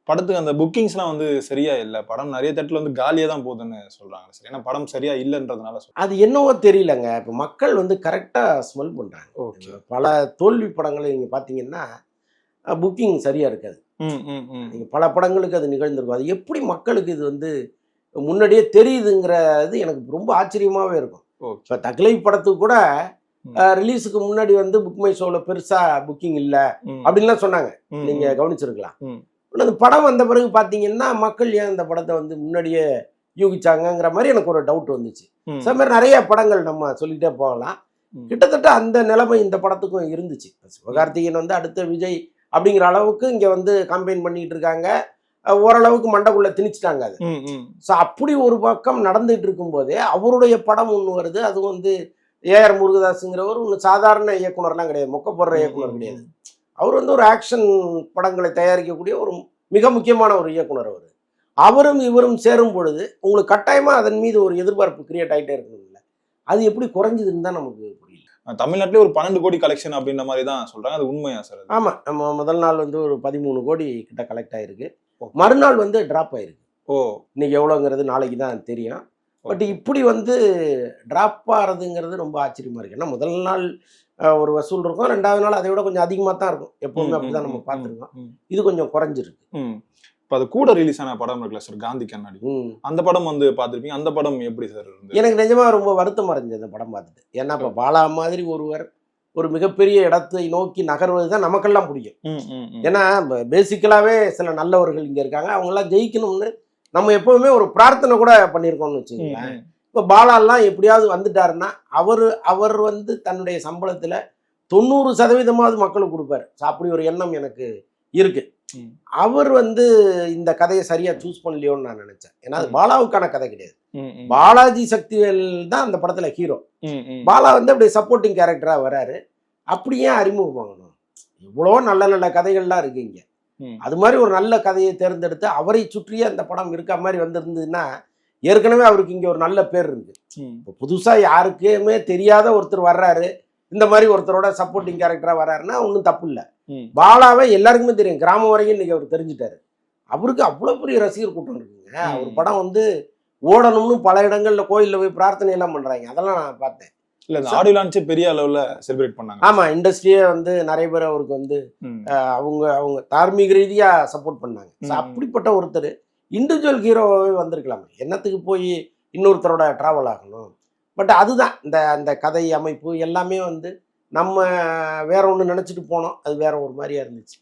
படத்துக்கு அந்த புக்கிங்ஸ்லாம் வந்து சரியா இல்ல. படம் நிறைய தேட்டர்ல வந்து காலியா தான் போகுதுன்னு சொல்றாங்க. சரி, ஏன்னா படம் சரியா இல்லன்றதுனால அது என்னவோ தெரியலங்க. இப்போ மக்கள் வந்து கரெக்டாக ஸ்மெல் பண்ணுறாங்க. ஓகே. பல தோல்வி படங்களை நீங்கள் பார்த்தீங்கன்னா புக்கிங் சரியாக இருக்காது. நீங்கள் பல படங்களுக்கு அது நிகழ்ந்திருக்கும். அது எப்படி மக்களுக்கு இது வந்து முன்னாடியே தெரியுதுங்கிறது எனக்கு ரொம்ப ஆச்சரியமாகவே இருக்கும். இப்போ தக்லை படத்துக்கு கூட ரிலீஸுக்கு முன்னாடி வந்து புக் மை ஷோவில் பெருசாக புக்கிங் இல்லை அப்படின்லாம் சொன்னாங்க. நீங்கள் கவனிச்சிருக்கலாம். அந்த படம் வந்த பிறகு பார்த்தீங்கன்னா மக்கள் ஏன் இந்த படத்தை வந்து முன்னாடியே யூகிச்சாங்கங்கிற மாதிரி எனக்கு ஒரு டவுட் வந்துச்சு. சில மாதிரி நிறைய படங்கள் நம்ம சொல்லிகிட்டே போகலாம். கிட்டத்தட்ட அந்த நிலைமை இந்த படத்துக்கும் இருந்துச்சு. சிவகார்த்திகேயன் வந்து அடுத்த விஜய் அப்படிங்கிற அளவுக்கு இங்கே வந்து கம்பெயின் பண்ணிட்டு இருக்காங்க. ஓரளவுக்கு மண்டைக்குள்ள திணிச்சிட்டாங்க அது. ஸோ அப்படி ஒரு பக்கம் நடந்துகிட்டு இருக்கும்போதே அவருடைய படம் ஒன்று வருது. அது வந்து ஏஆர் முருகதாஸுங்கிறவர் ஒன்று சாதாரண இயக்குனர்லாம் கிடையாது, மொக்கப்படுற இயக்குனர் கிடையாது. அவர் வந்து ஒரு ஆக்ஷன் படங்களை தயாரிக்கக்கூடிய ஒரு மிக முக்கியமான ஒரு இயக்குனர். அவரும் இவரும் சேரும் பொழுது உங்களுக்கு கட்டாயமாக அதன் மீது ஒரு எதிர்பார்ப்பு கிரியேட் ஆகிட்டே இருக்குதுல்ல. அது எப்படி குறைஞ்சதுன்னு தான் நமக்கு புரியல. தமிழ்நாட்டிலே ஒரு 12 கோடி கலெக்ஷன் அப்படின்ற மாதிரி தான் சொல்றாங்க. அது உண்மையா சார்? ஆமாம், நம்ம முதல் நாள் வந்து ஒரு 13 கோடி கிட்ட கலெக்ட் ஆகிருக்கு. மறுநாள் வந்து ட்ராப் ஆகிருக்கு. இன்னைக்கு எவ்வளோங்கிறது நாளைக்கு தான் தெரியும். பட் இப்படி வந்து ட்ராப் ஆகிறதுங்கிறது ரொம்ப ஆச்சரியமாக இருக்குது. ஏன்னா முதல் நாள் ஒரு வசூல் இருக்கும், ரெண்டாவது நாள் அதை விட கொஞ்சம் அதிகமாக தான் இருக்கும். எப்பவுமே அப்படிதான் நம்ம பார்த்துருக்கோம். இது கொஞ்சம் குறைஞ்சிருக்கு. இப்போ அது கூட ரிலீஸ் ஆன படம் இருக்குல்ல சார், காந்தி கண்ணாடி, அந்த படம் வந்து பார்த்துருப்பீங்க. அந்த படம் எப்படி சார் இருந்தது? எனக்கு நிஜமாக ரொம்ப வருத்தமாக இருந்துச்சு அந்த படம் பார்த்துட்டு. ஏன்னா இப்போ பாலா மாதிரி ஒருவர் ஒரு மிகப்பெரிய இடத்தை நோக்கி நகர்வது தான் நமக்கெல்லாம் பிடிக்கும். ஏன்னா பேசிக்கலாகவே சில நல்லவர்கள் இங்கே இருக்காங்க, அவங்கெல்லாம் ஜெயிக்கணும்னு நம்ம எப்பவுமே ஒரு பிரார்த்தனை கூட பண்ணியிருக்கோம்னு வச்சுக்கோங்களேன். இப்போ பாலாலாம் எப்படியாவது வந்துட்டாருன்னா அவர் வந்து தன்னுடைய சம்பளத்தில் 90% மக்களுக்கு கொடுப்பாரு. அப்படி ஒரு எண்ணம் எனக்கு இருக்கு. அவர் வந்து இந்த கதையை சரியா சூஸ் பண்ணலையோன்னு நான் நினைச்சேன். ஏன்னா அது பாலாவுக்கான கதை கிடையாது. பாலாஜி சக்திவேல் தான் அந்த படத்துல ஹீரோ. பாலா வந்து அப்படியே சப்போர்ட்டிங் கேரக்டரா வராரு. அப்படியே அறிமுகமாகணும். இவ்வளோ நல்ல நல்ல கதைகள்லாம் இருக்கு இங்க. அது மாதிரி ஒரு நல்ல கதையை தேர்ந்தெடுத்து அவரை சுற்றியே அந்த படம் இருக்க மாதிரி வந்திருந்ததுன்னா, ஏற்கனவே அவருக்கு இங்க ஒரு நல்ல பேர் இருக்கு. இப்போ புதுசா யாருக்குமே தெரியாத ஒருத்தர் வர்றாரு, இந்த மாதிரி ஒருத்தரோட சப்போர்ட்டிங் கேரக்டரா வர்றாருன்னா ஒன்றும் தப்பு இல்லை. பாலாவை எல்லாருக்குமே தெரியும், கிராமம் வரைக்கும் இன்னைக்கு அவர் தெரிஞ்சுட்டாரு. அவருக்கு அவ்வளோ பெரிய ரசிகர் கூட்டம் இருக்குங்க. அவர் படம் வந்து ஓடணும்னு பல இடங்கள்ல கோயிலில் போய் பிரார்த்தனை எல்லாம் பண்றாங்க. அதெல்லாம் நான் பார்த்தேன். இல்ல, ஆடியோ லான்ச் பெரிய அளவுல செலிப்ரேட் பண்ணாங்க. ஆமா, இண்டஸ்ட்ரியே வந்து நிறைய பேர் அவருக்கு வந்து அவங்க தார்மீக ரீதியா சப்போர்ட் பண்ணாங்க. அப்படிப்பட்ட ஒருத்தர் இண்டிவிஜுவல் ஹீரோவே வந்திருக்கலாமே, என்னத்துக்கு போய் இன்னொருத்தரோட டிராவல் ஆகணும். பட் அதுதான் இந்த கதை அமைப்பு எல்லாமே வந்து நம்ம வேற ஒன்று நினைச்சிட்டு போனோம். அது வேற ஒரு மாதிரியா இருந்துச்சு.